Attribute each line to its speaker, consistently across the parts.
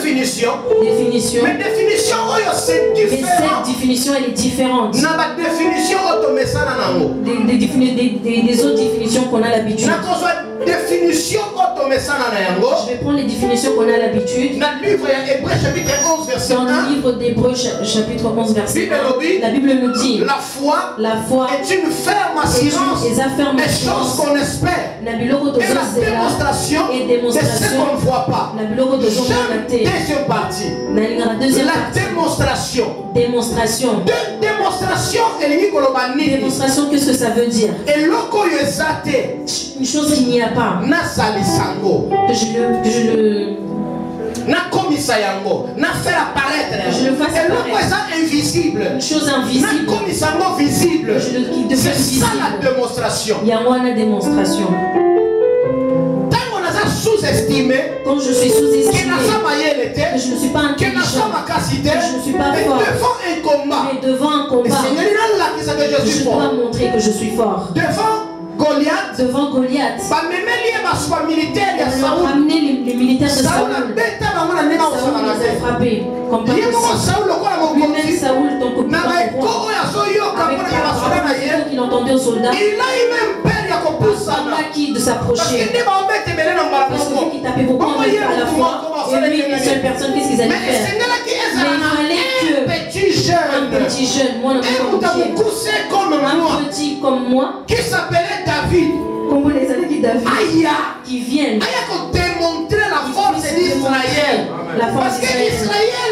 Speaker 1: définition.
Speaker 2: Définition.
Speaker 1: Mais définition, c'est différent.
Speaker 2: Mais cette définition, elle est différente.
Speaker 1: Des
Speaker 2: autres définitions qu'on a l'habitude.
Speaker 1: Je
Speaker 2: vais prendre les définitions qu'on a l'habitude.
Speaker 1: Dans le livre Hébreux chapitre 11 verset 1.
Speaker 2: Dans le livre d'Hébreux chapitre 11 verset 1. La Bible nous dit
Speaker 1: la foi est une ferme assurance des choses qu'on espère. Et la démonstration de ce qu'on ne voit pas. Deuxième partie. La démonstration.
Speaker 2: Démonstration.
Speaker 1: Démonstration,
Speaker 2: qu'est-ce que ça veut dire? Une chose qu'il n'y a pas. Que je le
Speaker 1: faire apparaître.
Speaker 2: Je le fasse apparaître.
Speaker 1: Invisible.
Speaker 2: Une chose invisible.
Speaker 1: Visible. C'est ça la démonstration.
Speaker 2: Il y a moi la démonstration.
Speaker 1: Sous-estimé,
Speaker 2: quand je suis sous-estimé, que je ne suis pas intelligent, que je ne suis pas fort, mais devant un combat, je dois montrer que je suis fort. Devant Goliath, on leur a ramené les militaires de Saoul. Saoul les a frappés. Comme pas possible. Lui-même Saoul, ton copain, avec qu'il entendait aux soldats, il a eu même peur de s'approcher. Parce que qui tapait beaucoup à la fois. Et lui, une seule personne, qu'est-ce qu'ils allaient faire? Mais il fallait que un petit jeune, moi, un petit comme moi,
Speaker 1: qui s'appelait David,
Speaker 2: comme vous les avez dit David, qui viennent
Speaker 1: démontrer la force d'Israël. Parce que Israël,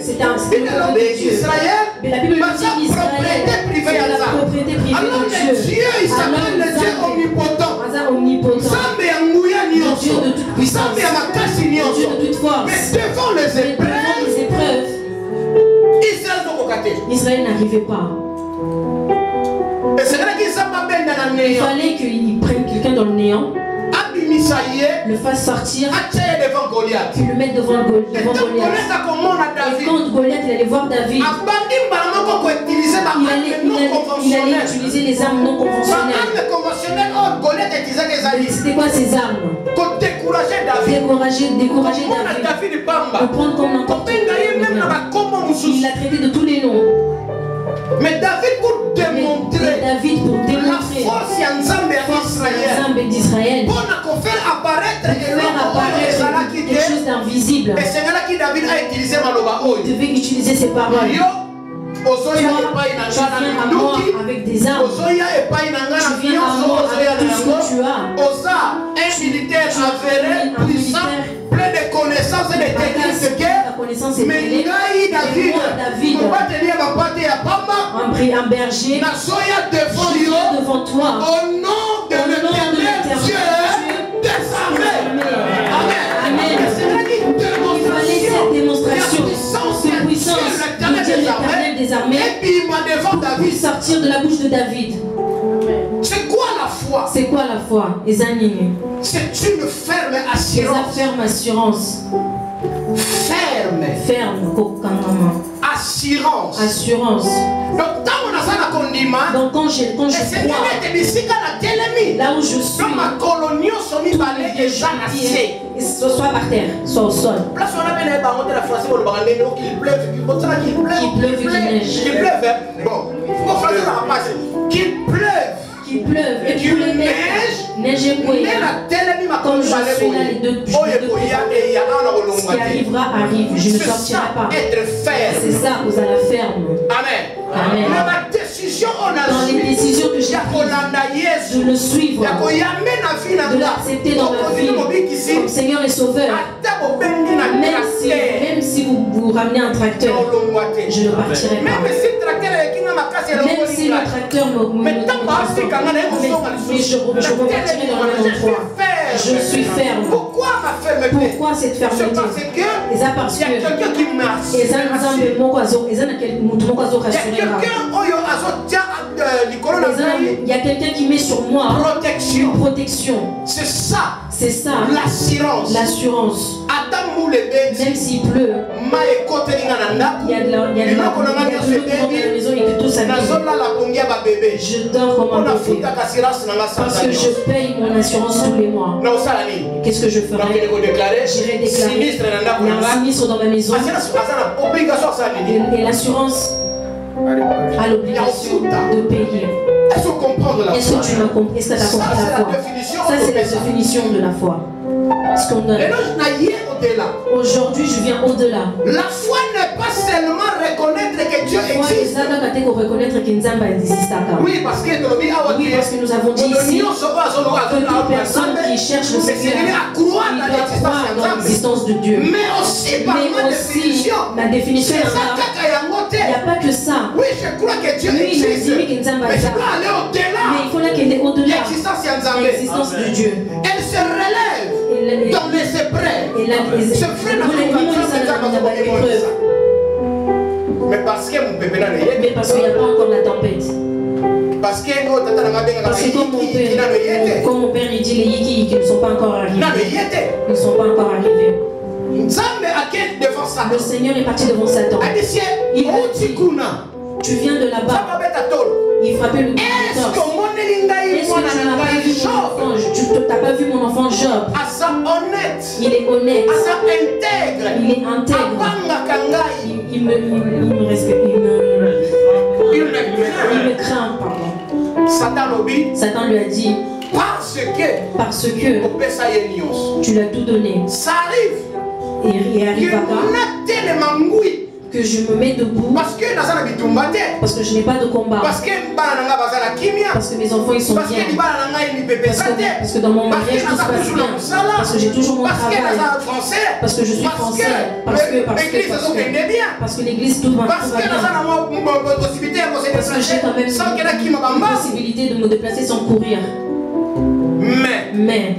Speaker 1: c'est un peuple d'Israël.
Speaker 2: Mais la Bible dit Israël, c'est la propriété privée de Dieu.
Speaker 1: Il s'appelle le Dieu omnipotent.
Speaker 2: Dieu de toute puissance, Dieu de toute force.
Speaker 1: Mais devant les
Speaker 2: épreuves, Israël n'arrivait pas. Il fallait qu'il prenne quelqu'un dans le néant, le fasse sortir, puis le mette devant Goliath. Et quand Goliath allait voir David, il allait utiliser les armes non conventionnelles. C'était quoi ces armes? Décourager David. Pour prendre comme n'importe qui. Il l'a traité de tous les noms.
Speaker 1: Mais David pour démontrer
Speaker 2: la
Speaker 1: force
Speaker 2: d'Israël,
Speaker 1: pour faire apparaître
Speaker 2: quelque chose d'invisible.
Speaker 1: Et c'est là que David a utilisé
Speaker 2: il devait utiliser ses paroles. Tu viens à moi avec des armes. Tu viens à moi avec tout ce que tu as.
Speaker 1: Un militaire avéré, puissant, plein de connaissances et de techniques de guerre. Mais David,
Speaker 2: un berger, devant toi,
Speaker 1: au nom de l'Éternel Dieu des armées.
Speaker 2: Amen. Il fallait cette démonstration de puissance de Dieu l'Éternel des armées pour sortir de la bouche de David.
Speaker 1: C'est quoi la foi?
Speaker 2: C'est quoi la foi?
Speaker 1: C'est une ferme assurance.
Speaker 2: Ferme assurance.
Speaker 1: Ferme. Assurance. Donc quand je crois,
Speaker 2: là où je suis, soit par terre, soit au sol.
Speaker 1: Qu'il pleuve.
Speaker 2: Et puis le neige et comme je suis là, les deux ce qui arrivera arrive, je ne sortirai pas. C'est ça, vous allez la ferme.
Speaker 1: Amen.
Speaker 2: Dans les décisions que j'ai prises, de le suivre, de l'accepter dans ma vie comme Seigneur et Sauveur. Même si vous ramenez un tracteur, je ne partirai pas. Même si le tracteur me mais je repartirai dans le même endroit. Je suis ferme. Pourquoi cette fermeté? Et ça parce que il y a quelqu'un qui met sur moi une protection.
Speaker 1: C'est ça
Speaker 2: l'assurance.
Speaker 1: même s'il pleut, il y a de l'eau dans la maison et que tout s'abîme. Je dors comme un bébé parce que je paye mon assurance tous les mois. Qu'est-ce que je ferai? J'irai déclarer. Il y a un sinistre dans ma maison et l'assurance a l'obligation de payer.
Speaker 2: Est-ce que
Speaker 1: tu m'as compris? Est-ce que tu as compris la foi? Ça, c'est la définition de la foi. Ce qu'on donne. Aujourd'hui, je viens au-delà.
Speaker 2: La foi n'est pas seulement reconnaître que Dieu existe. Oui, parce que
Speaker 1: nous avons dit ici que toute personne qui cherche le Seigneur doit croire dans l'existence de Dieu.
Speaker 2: Mais aussi par
Speaker 1: la définition, il n'y a pas que ça.
Speaker 2: Oui, je crois que Dieu existe. Mais je dois aller au-delà.
Speaker 1: Mais il faut aller au-delà
Speaker 2: de l'existence
Speaker 1: de Dieu.
Speaker 2: Elle se relève dans les épreuves. Ce frère n'a mais parce que mon bébé n'a rien.
Speaker 1: Mais parce qu'il n'y a pas encore la tempête.
Speaker 2: Parce que
Speaker 1: comme mon père il dit les yiki qui ne sont pas encore arrivés. Ils ne sont pas encore arrivés. Le Seigneur est parti devant Satan. Il a dit, tu viens de là-bas. Il frappait le cœur. Est-ce que tu n'as pas vu mon enfant? Tu n'as pas vu mon enfant Job? Il est honnête. Il est intègre. Il me respecte. Il me craint, pardon. Satan lui a dit, parce que tu l'as tout donné.
Speaker 2: Ça arrive.
Speaker 1: Et il arrive que je me mets debout parce que je n'ai pas de combat, parce que mes enfants ils sont bien, parce que dans mon mariage tout se passe bien, parce que j'ai toujours mon travail, parce que je suis français, parce que l'église tout va bien, parce que j'ai quand même une possibilité de me déplacer sans courir. Mais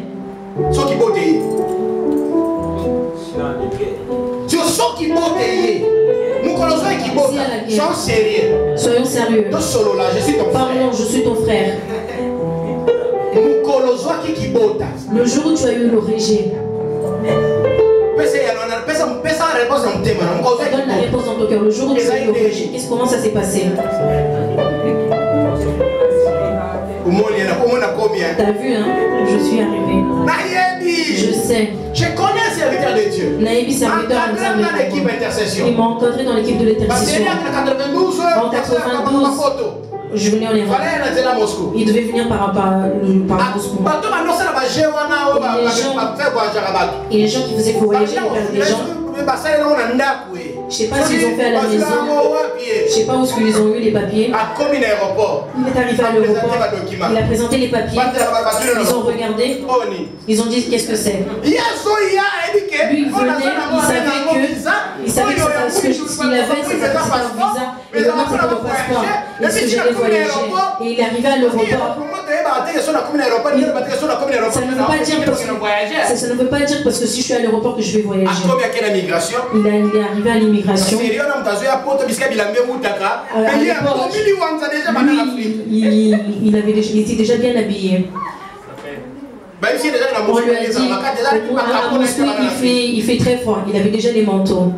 Speaker 1: soyons sérieux. Pardon, je suis ton frère. Le jour où tu as eu le rejet, donne la réponse dans ton cœur. Le jour où tu as eu le rejet, comment ça s'est passé? T'as vu, hein? Je suis arrivé. Je sais.
Speaker 2: Je connais un serviteur de Dieu.
Speaker 1: Naïbi, serviteur
Speaker 2: dans l'équipe intercession.
Speaker 1: Il m'a rencontré dans l'équipe de l'intercession. En 92, je venais en Iran. Il devait venir par Moscou. Et les gens qui faisaient voyager des gens. Je ne sais pas s'ils ont fait à la maison. Je ne sais pas où ils ont eu les papiers. Il est arrivé à l'aéroport. Il a présenté les papiers. Ils ont regardé. Ils ont dit qu'est-ce que c'est. Lui il venait, il savait que ce qu'il avait c'était un visa. Et le nom c'était le passeport. Est-ce que j'allais voyager? Et il est arrivé à l'aéroport. Ça ne veut pas dire parce que si je suis à l'aéroport que je vais voyager. Il est arrivé à l'immigration. Il était déjà bien habillé. On lui a dit, à Moscou, il fait très froid. Il avait déjà les manteaux.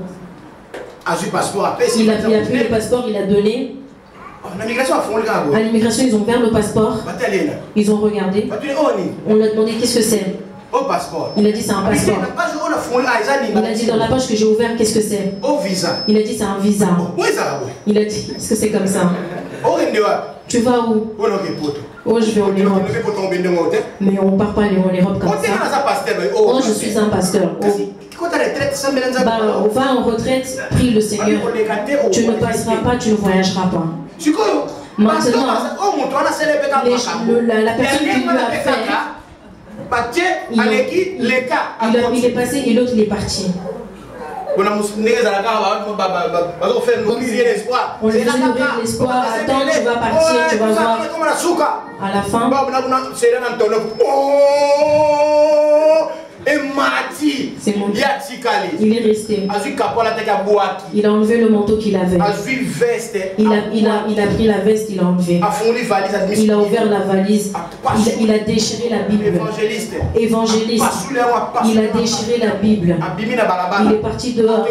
Speaker 1: Il a pris le passeport, il a donné. À l'immigration, ils ont ouvert le passeport. Ils ont regardé. On lui a demandé qu'est-ce que c'est. Il a dit c'est un passeport. Il a dit dans la page que j'ai ouvert, qu'est-ce que c'est? Il a dit c'est un visa. Il a dit, est-ce que c'est comme ça? Tu vas où? Oh, je vais en Europe. Mais on ne part pas en Europe comme ça. Oh, je suis un pasteur. Oh. Bah, va en retraite, prie le Seigneur. Tu ne passeras pas, tu ne voyageras pas. Maintenant, la personne qui lui a fait, il est passé et l'autre il est parti. On lui faisait nourrir l'espoir. Attends, tu vas partir, tu vas voir. À la fin, C'est mon Dieu. Il est resté. Il a enlevé le manteau qu'il avait. Il a pris la veste, il a enlevé. Il a ouvert la valise. Il a déchiré la Bible. Évangéliste. Il a déchiré la Bible. Il est parti dehors.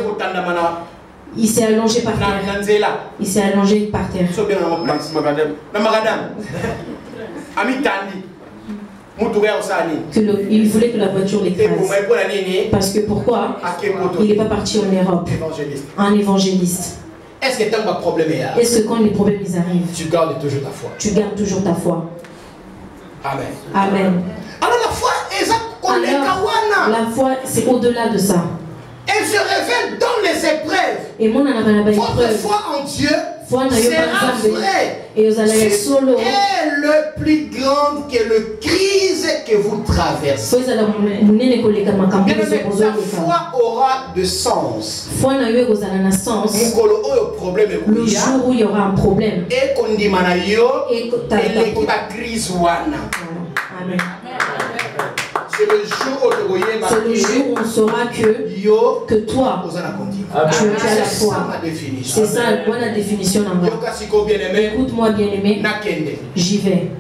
Speaker 1: Il s'est allongé par terre. Il s'est allongé par terre. Il voulait que la voiture l'écrase. Parce que pourquoi? Il n'est pas parti en Europe. Un évangéliste.
Speaker 2: Est-ce
Speaker 1: que quand les problèmes arrivent,
Speaker 2: tu gardes toujours ta foi?
Speaker 1: Tu gardes toujours ta foi.
Speaker 2: Amen.
Speaker 1: Amen.
Speaker 2: Alors
Speaker 1: la foi, c'est au-delà de ça.
Speaker 2: Elle se révèle dans les épreuves.
Speaker 1: Et moi,
Speaker 2: votre foi en Dieu sera vraie. Elle est plus grande que le crise que vous traversez. Ta foi aura de sens.
Speaker 1: Le jour où il y aura un problème.
Speaker 2: Et qu'on dit l'équipe à crise.
Speaker 1: Amen.
Speaker 2: C'est le jour
Speaker 1: où on saura que toi, tu as la foi. C'est ça la définition. Écoute-moi, bien-aimé. J'y vais.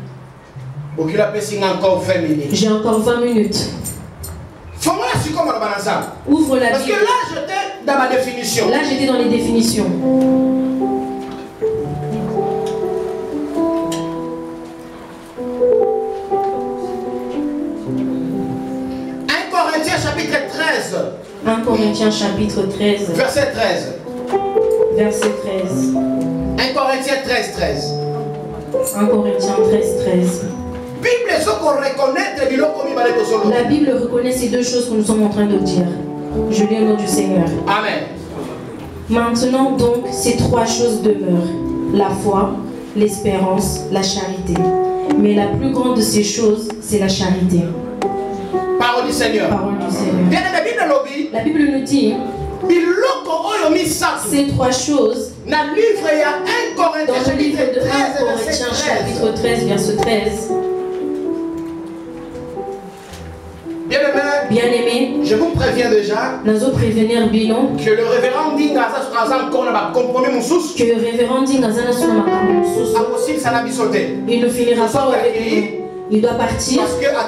Speaker 1: J'ai encore 20 minutes. Ouvre la Bible.
Speaker 2: Parce que là, j'étais dans ma définition.
Speaker 1: Là, j'étais dans les définitions. 1 Corinthiens chapitre 13.
Speaker 2: Verset 13.
Speaker 1: Verset 13.
Speaker 2: 1 Corinthiens 13, 13.
Speaker 1: 1 Corinthiens 13, 13. La Bible reconnaît ces deux choses que nous sommes en train de dire. Je lis au nom du Seigneur.
Speaker 2: Amen.
Speaker 1: Maintenant donc, ces trois choses demeurent. La foi, l'espérance, la charité. Mais la plus grande de ces choses, c'est la charité.
Speaker 2: Parole du Seigneur.
Speaker 1: Parole du Seigneur. La Bible nous dit ces trois choses
Speaker 2: dans le livre
Speaker 1: de 1 Corinthiens chapitre 13 verset 13. Bien-aimé,
Speaker 2: je vous préviens déjà
Speaker 1: que
Speaker 2: le révérend dit
Speaker 1: il ne finira pas avec nous. Il doit partir parce qu'il doit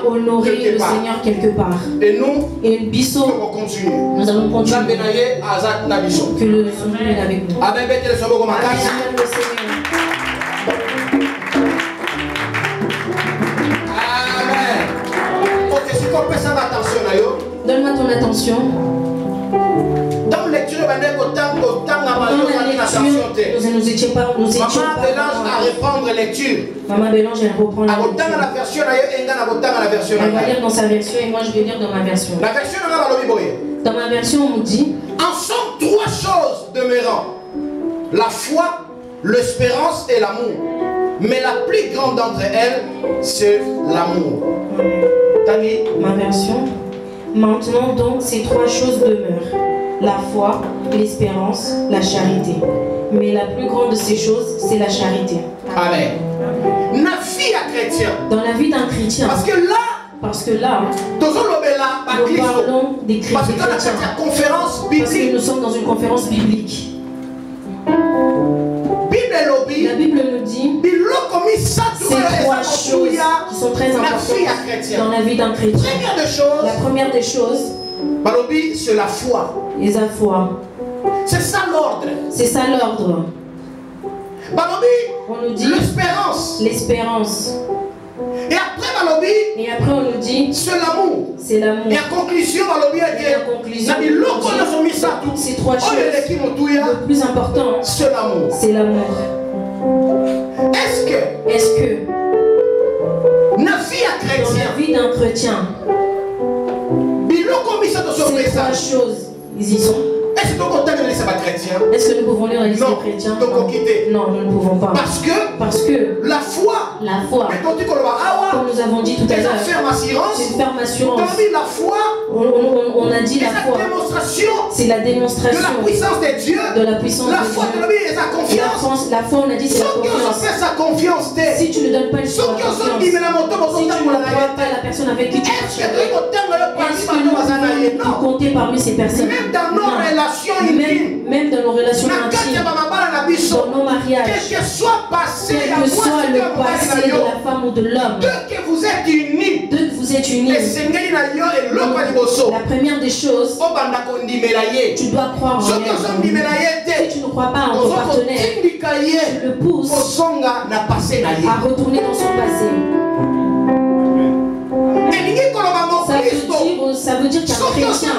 Speaker 1: honorer le Seigneur quelque part.
Speaker 2: Et nous
Speaker 1: nous allons continuer. Que le Seigneur est avec nous.
Speaker 2: Amen. Ok, si tu peux faire attention.
Speaker 1: Donne-moi ton attention.
Speaker 2: Dans la lecture, nous étions pas à reprendre lecture.
Speaker 1: Maman Bélange, elle reprend la lecture.
Speaker 2: Elle
Speaker 1: va lire dans sa version et moi je vais lire dans ma version.
Speaker 2: La version
Speaker 1: dans ma version, on nous dit
Speaker 2: en somme, trois choses demeurant: la foi, l'espérance et l'amour. Mais la plus grande d'entre elles, c'est l'amour.
Speaker 1: Ma version. Maintenant donc, ces trois choses demeurent: la foi, l'espérance, la charité. Mais la plus grande de ces choses, c'est la charité.
Speaker 2: Amen.
Speaker 1: Dans la vie d'un chrétien. Parce que là, nous parlons des chrétiens. Parce que nous sommes dans une conférence biblique. La Bible nous dit ces trois choses qui sont très importantes dans la vie d'un chrétien. La première des choses,
Speaker 2: c'est la foi.
Speaker 1: Et la foi.
Speaker 2: C'est ça l'ordre.
Speaker 1: C'est ça l'ordre. On nous dit
Speaker 2: l'espérance.
Speaker 1: L'espérance.
Speaker 2: Et après
Speaker 1: on nous dit
Speaker 2: c'est l'amour.
Speaker 1: C'est l'amour.
Speaker 2: Et en conclusion,
Speaker 1: ces trois choses, le plus important,
Speaker 2: c'est l'amour.
Speaker 1: C'est l'amour. Est-ce que dans la vie d'un chrétien, ces trois choses, ils y sont? Est-ce que nous pouvons lire la liste des chrétiens? Non, nous ne pouvons pas. Parce que
Speaker 2: la foi,
Speaker 1: comme nous avons dit tout à l'heure, c'est une ferme assurance.
Speaker 2: La foi,
Speaker 1: on a dit la foi. C'est la démonstration
Speaker 2: de la puissance de Dieu.
Speaker 1: La foi, la foi, on a dit, c'est la confiance. Si tu ne donnes pas une confiance, si tu ne crois pas la personne avec qui tu es, est-ce que nous compter parmi ces personnes?
Speaker 2: Même dans nos relations intimes,
Speaker 1: même dans nos relations intimes, dans nos mariages,
Speaker 2: quel que soit le passé
Speaker 1: de la femme ou de l'homme,
Speaker 2: dès que vous êtes unis,
Speaker 1: la première des choses, tu dois croire en elle. Si tu ne crois pas en ton partenaire, tu le pousses à retourner dans son passé. Ça veut dire qu'un chrétien,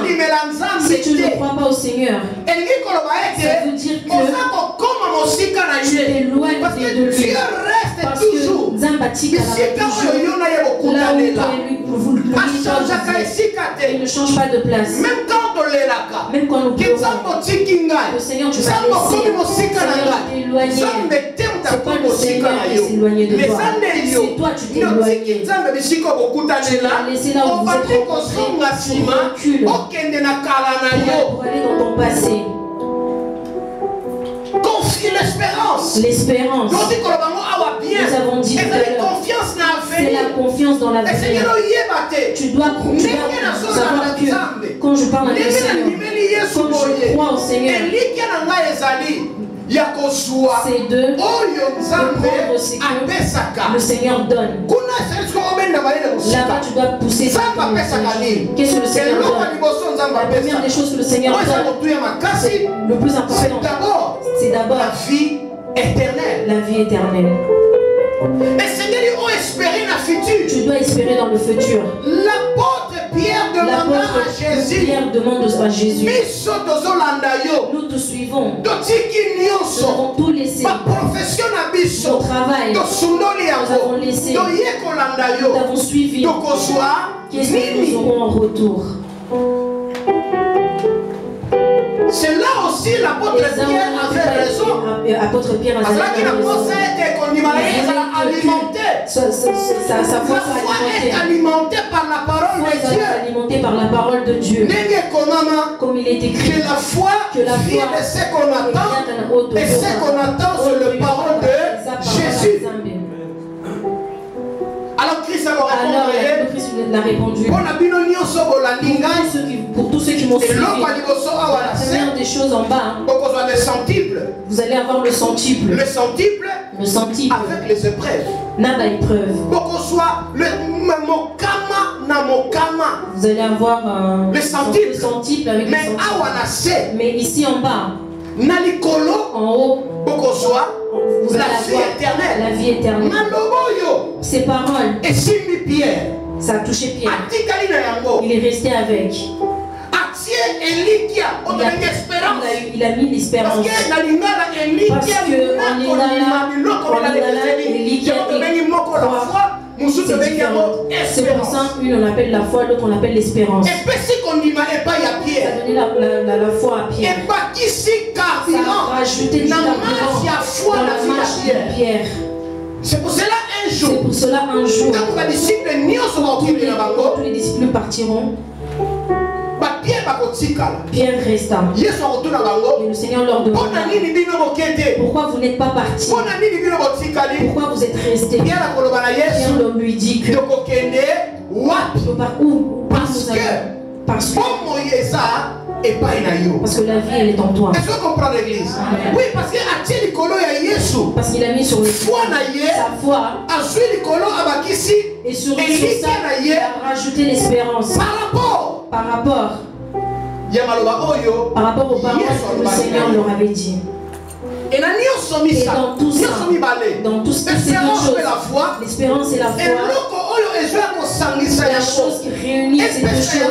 Speaker 1: si tu ne crois pas au Seigneur, ça veut dire que tu t'éloignes de lui. Parce que Zambatika toujours là où il ne change pas de place. Même quand nous pleurons, le Seigneur, tu vas laisser. Seigneur, tu t'es éloigné. C'est pas le Seigneur qui s'est éloigné de toi. C'est toi, tu t'es éloigné. Tu l'as laissé là où vous êtes rencontrés. Tu recules pour aller dans ton passé. L'espérance. Nous avons dit tout à l'heure, c'est la confiance dans l'avenir. Tu dois savoir que quand je parle avec le Seigneur, quand je crois au Seigneur, c'est de prendre ce que le Seigneur donne. Là-bas, tu dois pousser ça. Qu'est-ce que le Seigneur donne? La première des choses que le Seigneur donne, c'est le plus important. C'est d'abord
Speaker 2: la vie éternelle.
Speaker 1: La vie éternelle. Tu dois espérer dans le futur.
Speaker 2: L'apôtre Pierre demande à Jésus.
Speaker 1: Nous te suivons. Nous avons tout laissé. Notre travail. Nous avons laissé. Nous avons suivi. Qu'est-ce que nous aurons en retour?
Speaker 2: C'est là aussi l'apôtre Pierre avait raison.
Speaker 1: L'apôtre Pierre avait raison. Sa foi
Speaker 2: est alimentée par la parole de Dieu.
Speaker 1: Alimentée par la parole de Dieu. Comme il est écrit.
Speaker 2: Que la foi vient de ce qu'on attend. Et ce qu'on attend, c'est la parole de Jésus. Alors Christ
Speaker 1: l'a répondu. Pour tous ceux qui m'ont suivi, la première des choses en bas, vous allez avoir le centuple.
Speaker 2: Le centuple avec les épreuves.
Speaker 1: Nada épreuve. Vous allez avoir le centuple avec le centuple. Mais ici en bas, en haut, vous allez avoir la vie éternelle. Ces paroles, ça a touché Pierre. Il est resté avec. Il a mis l'espérance. Parce que en c'est pour ça une on appelle la foi, l'autre on appelle l'espérance. Ça a donné la foi à Pierre. Ça a rajouté du carburant dans la marche de Pierre.
Speaker 2: C'est pour cela un jour,
Speaker 1: tous les disciples partiront. Pierre resta. Et le Seigneur leur demanda, pourquoi vous n'êtes pas partis? Pourquoi vous êtes restés? Pierre lui dit que par où nous allons? Parce que la vie elle est en toi.
Speaker 2: Est-ce que vous comprenez l'église? Oui, parce qu'il a mis sur sa
Speaker 1: foi. Et sur ça, il a rajouté l'espérance. Par rapport aux paroles que le Seigneur leur avait dit. Et dans tout ça, dans toutes ces deux choses, l'espérance et la foi, la chose qui réunit ces deux choses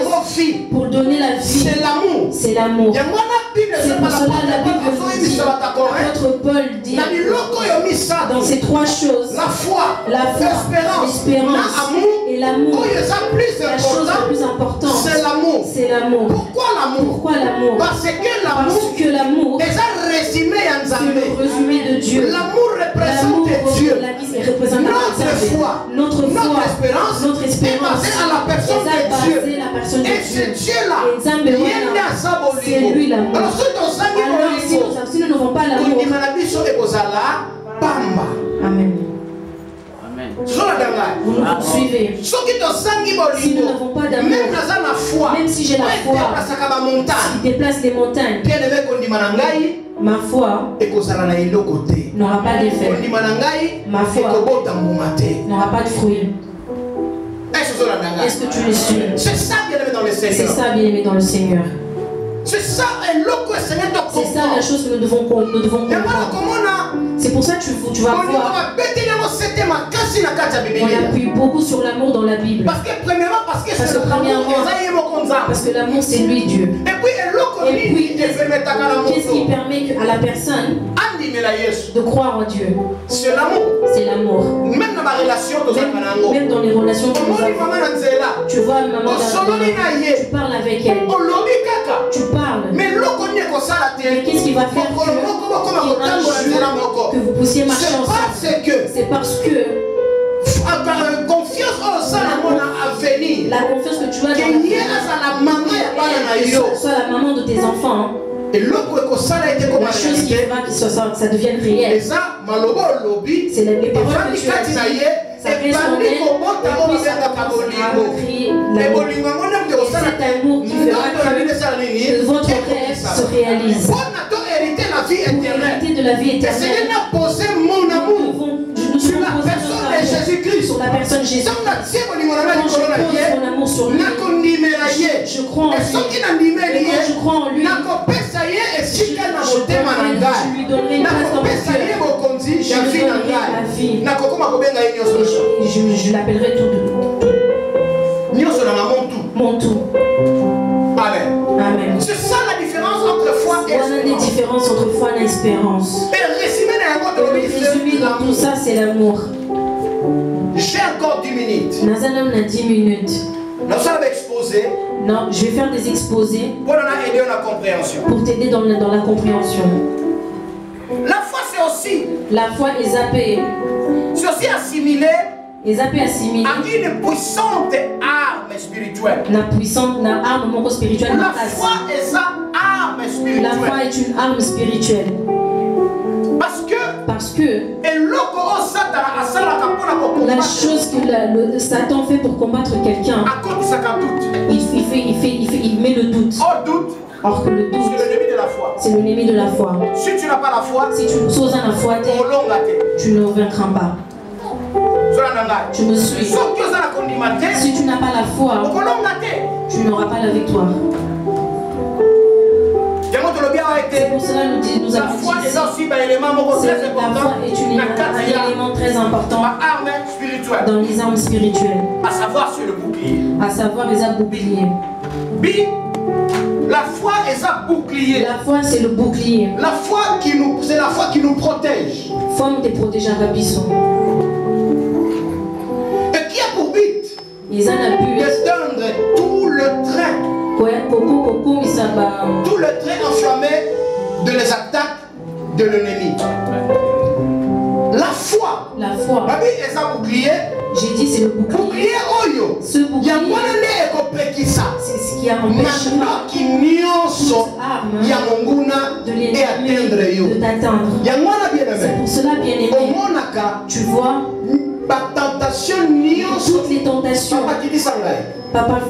Speaker 1: pour donner la vie, c'est l'amour. C'est pour cela la Bible nous dit, l'apôtre Paul dit, dans ces trois choses, la foi, l'espérance Et l'amour,
Speaker 2: la chose la plus importante,
Speaker 1: c'est l'amour.
Speaker 2: C'est l'amour.
Speaker 1: Pourquoi l'amour?
Speaker 2: Pourquoi l'amour?
Speaker 1: Parce que l'amour
Speaker 2: est le résumé de Dieu.
Speaker 1: L'amour représente Dieu.
Speaker 2: Notre foi,
Speaker 1: notre espérance est basée à la personne de Dieu. Et c'est Dieu-là.
Speaker 2: C'est lui l'amour.
Speaker 1: Alors
Speaker 2: si nous n'avons pas l'amour, Amen. Vous nous suivez. Si nous n'avons pas d'amour, même si j'ai la foi qui déplace les montagnes, ma foi n'aura pas d'effet. Ma foi n'aura pas de fruits. Est-ce que tu le suis?
Speaker 1: C'est ça, bien-aimé dans le Seigneur.
Speaker 2: C'est ça, bien-aimé dans le Seigneur.
Speaker 1: C'est ça,
Speaker 2: c'est ça la chose que nous devons comprendre. C'est pour ça que tu vas voir. On appuie beaucoup sur l'amour dans la Bible.
Speaker 1: Parce que
Speaker 2: l'amour c'est lui Dieu. Et puis qu'est-ce qui permet à la personne de croire en Dieu?
Speaker 1: C'est l'amour.
Speaker 2: C'est l'amour.
Speaker 1: Même dans les
Speaker 2: relations que nous avons. Tu vois maman, tu parles avec elle. Tu parles.
Speaker 1: Mais
Speaker 2: qu'est-ce qui va faire que vous puissiez marcher ensemble? C'est parce que
Speaker 1: la confiance
Speaker 2: que tu as dans soit la maman de tes enfants.
Speaker 1: Et la
Speaker 2: chose qui fera que ça devienne réel. C'est les paroles que tu as dit. Ça reste en elle, et puis ça cet amour qui fera que votre rêve se réalise.
Speaker 1: Pour
Speaker 2: hériter de la vie éternelle, nous sur la personne de Jésus-Christ. Sur la personne de Jésus. Quand je pose mon amour sur lui, je crois en lui. Et quand je crois en lui, je lui donnerai une place dans mon cœur. Je lui donnerai ma vie. Je l'appellerai tout. Mon tout.
Speaker 1: Amen.
Speaker 2: Amen.
Speaker 1: C'est ça la différence entre foi et espérance.
Speaker 2: Voilà les différences entre foi et espérance.
Speaker 1: Et le
Speaker 2: résumé dans tout ça, c'est l'amour.
Speaker 1: J'ai encore 10 minutes.
Speaker 2: Nazanam a 10 minutes.
Speaker 1: Nous allons exposer.
Speaker 2: Non, je vais faire des exposés pour t'aider dans la compréhension.
Speaker 1: La foi, c'est aussi.
Speaker 2: La foi est zappée.
Speaker 1: C'est aussi assimilé.
Speaker 2: À
Speaker 1: une puissante arme spirituelle.
Speaker 2: La arme spirituelle.
Speaker 1: La foi est une arme spirituelle.
Speaker 2: La foi est une arme spirituelle. Parce que la chose que Satan fait pour combattre quelqu'un, il met le doute. Or que le doute, c'est l'ennemi de la foi.
Speaker 1: Si tu n'as pas la foi,
Speaker 2: si tu ne soses la foi, tu ne vaincras pas. Tu me suis. Si tu n'as pas la foi, tu n'auras pas la victoire. C'est pour cela nous avons dit la foi est un élément très important dans les armes spirituelles.
Speaker 1: À savoir sur le bouclier.
Speaker 2: À savoir les armes boucliers.
Speaker 1: La foi est un bouclier.
Speaker 2: La foi c'est le bouclier.
Speaker 1: La foi c'est la foi qui nous protège.
Speaker 2: Foi te protège à Rabisson.
Speaker 1: Et qui a pour but d'éteindre tout le train. Tout le train enflammé de les attaques de l'ennemi. La foi.
Speaker 2: La foi. J'ai dit c'est le bouclier. Ce bouclier. C'est ce qui a empêché de l'ennemi de t'atteindre. C'est pour cela, bien aimé, tu vois toutes les tentations. Papa,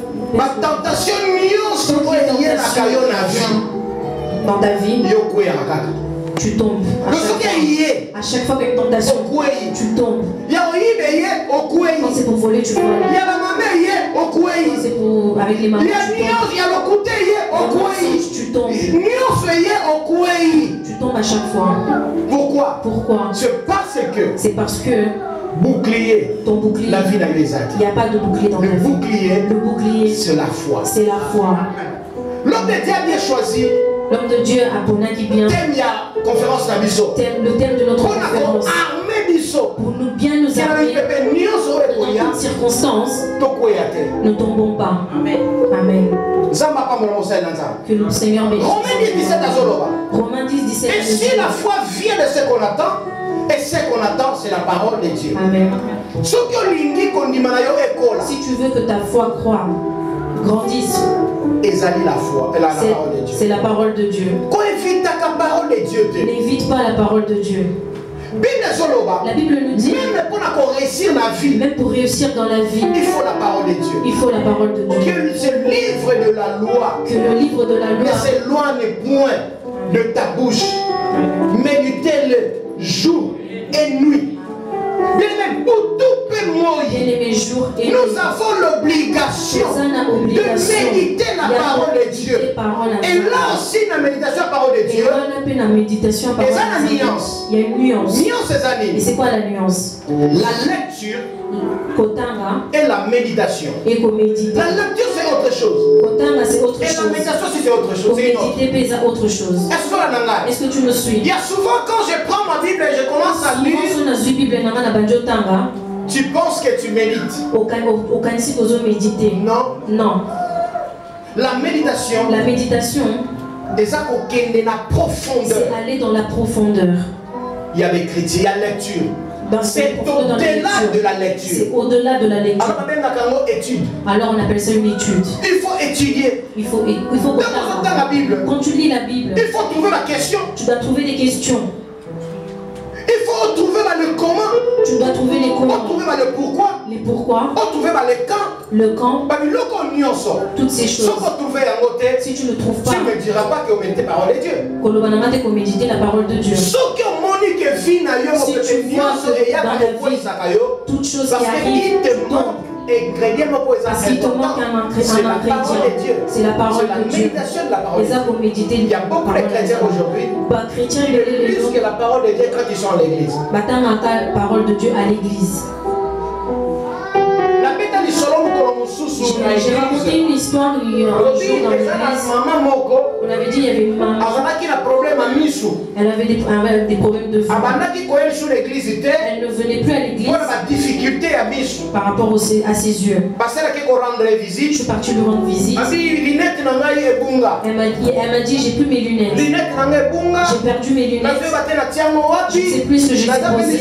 Speaker 2: dans ta vie, tu tombes. À chaque fois qu'il y a une tentation, tu tombes. Quand c'est pour voler, tu voles. Quand c'est pour avec les mains, tu tombes. Tu tombes à chaque fois. Pourquoi? C'est parce que ton bouclier,
Speaker 1: la vie n'a
Speaker 2: il n'y a pas de bouclier dans ta vie. Le bouclier,
Speaker 1: c'est la foi.
Speaker 2: C'est la foi.
Speaker 1: L'homme de Dieu a bien choisi.
Speaker 2: L'homme de Dieu a pour qui bien. Le thème de notre conférence. Pour nous bien nous armer dans toutes
Speaker 1: circonstance, ne tombons pas. Amen. Amen. Que le Seigneur bénisse. Romains 10, 17.
Speaker 2: Et si la foi vient de ce qu'on attend, et ce qu'on attend, c'est la parole de Dieu.
Speaker 1: Amen. Si tu veux que ta foi croie, grandisse, c'est la parole de Dieu. N'évite pas la parole de Dieu. La Bible nous dit, même pour réussir dans la vie,
Speaker 2: il faut la parole de Dieu.
Speaker 1: Il faut la parole de Dieu.
Speaker 2: Que ce livre de la loi,
Speaker 1: que le livre de la loi
Speaker 2: ne s'éloigne point de ta bouche. Méditez-le jour et nuit. Bien-aimé, pour tout peut mourir. Nous avons l'obligation de méditer la parole de Dieu. Et là aussi, la méditation de la parole de Dieu, il y a une nuance.
Speaker 1: Il y a une nuance.
Speaker 2: Et
Speaker 1: c'est quoi la nuance?
Speaker 2: La lecture et la méditation. La lecture, c'est autre chose. Et la méditation, c'est autre chose.
Speaker 1: C'est autre chose. Est-ce que tu me suis?
Speaker 2: Il y a souvent, quand je prends ma Bible et je commence à lire, tu penses que tu médites. Non.
Speaker 1: Non.
Speaker 2: La méditation, c'est aller
Speaker 1: dans la profondeur.
Speaker 2: Il y a l'écriture, il y a la lecture. C'est au-delà de la lecture.
Speaker 1: C'est au-delà de la lecture. Alors on appelle ça une étude.
Speaker 2: Il faut étudier.
Speaker 1: Il faut
Speaker 2: la Bible.
Speaker 1: Quand tu lis la Bible,
Speaker 2: il faut trouver la question.
Speaker 1: Tu dois trouver des questions.
Speaker 2: Il faut trouver le comment.
Speaker 1: Tu dois trouver les comment.
Speaker 2: Trouver le pourquoi.
Speaker 1: Les pourquoi.
Speaker 2: Trouver le quand.
Speaker 1: Le quand.
Speaker 2: Toutes
Speaker 1: ces choses. Si tu ne trouves pas,
Speaker 2: tu ne me diras pas que vous méditez la parole de Dieu.
Speaker 1: Que méditer la parole de Dieu. Si tu vois que dans la vie, toute chose qui arrive, parce qu'il te manque un ingrédient, c'est la parole de Dieu.
Speaker 2: Il y a beaucoup de chrétiens aujourd'hui, plus que la parole de Dieu quand ils sont à l'église.
Speaker 1: La parole de Dieu à l'église. J'ai raconté une histoire un jour dans l'église. On avait dit qu'il y avait une maman. Elle avait des problèmes de vue. Elle ne venait plus à l'église par rapport à ses yeux. Je suis partie lui rendre visite. Elle m'a dit j'ai plus mes lunettes. J'ai perdu mes lunettes. Je ne sais plus ce que j'ai posé.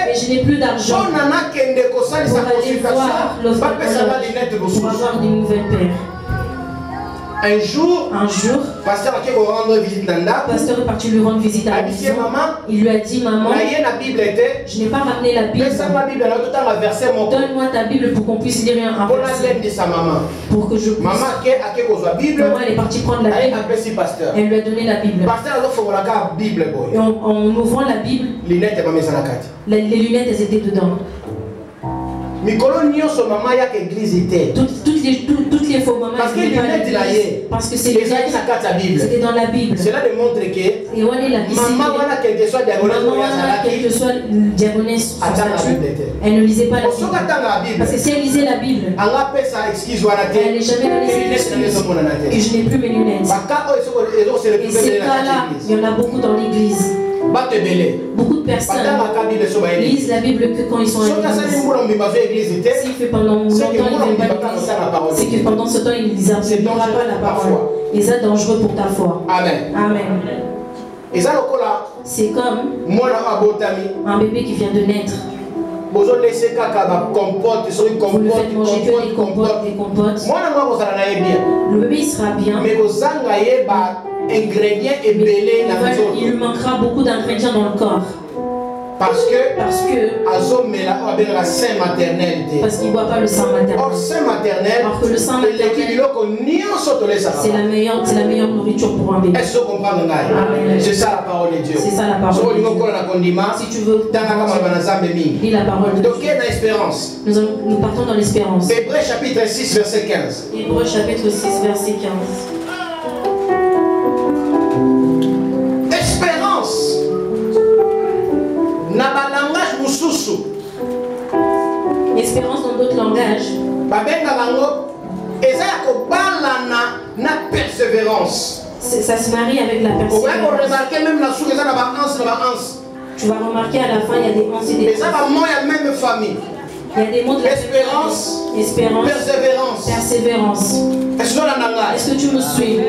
Speaker 1: Mais je n'ai plus d'argent pour aller voir pour avoir des nouvelles paires.
Speaker 2: Un jour, pasteur est
Speaker 1: parti lui rendre visite à la maison. Il lui a dit maman, je n'ai pas ramené la Bible. Donne-moi ta Bible pour qu'on puisse lire un verset. Pour que je puisse. Maman elle est partie prendre la Bible. Elle lui a donné la Bible. Et en ouvrant la Bible, les lunettes elles étaient dedans. Toutes les faux mamans, parce que c'est c'était dans la Bible.
Speaker 2: Cela démontre que
Speaker 1: maman, quelle que soit diagonesse, elle ne lisait pas la Bible. Parce que si elle lisait la Bible, elle n'est jamais dans les excuses et je n'ai plus mes lunettes. Et ces cas-là, il y en a beaucoup dans l'église. Beaucoup de personnes lisent la Bible que quand ils sont à l'église. Si fait pendant longtemps ils ne viennent pas à l'église, c'est que pendant ce temps ils ne lisent absolument pas la parole. Et c'est dangereux pour ta foi.
Speaker 2: Amen.
Speaker 1: Amen. C'est comme un bébé qui vient de naître. Vous le faites manger que des compotes. Le bébé il sera bien. Il lui manquera beaucoup d'ingrédients dans le corps.
Speaker 2: Parce qu'il ne boit pas le sang maternel.
Speaker 1: Alors que le sang maternel, c'est la meilleure nourriture pour un bébé.
Speaker 2: C'est ça la parole de Dieu.
Speaker 1: C'est ça la parole de Dieu. Si tu veux, lis la parole de Dieu. Nous partons dans l'espérance.
Speaker 2: Hébreux chapitre 6 verset 15.
Speaker 1: Hébreux chapitre 6 verset 15. Espérance dans d'autres langages. Ça se marie avec la persévérance. Tu vas remarquer à la fin il y a des anses et des anses. Il y a des mots de la
Speaker 2: espérance,
Speaker 1: espérance,
Speaker 2: persévérance.
Speaker 1: Persévérance. Est-ce que tu me suis?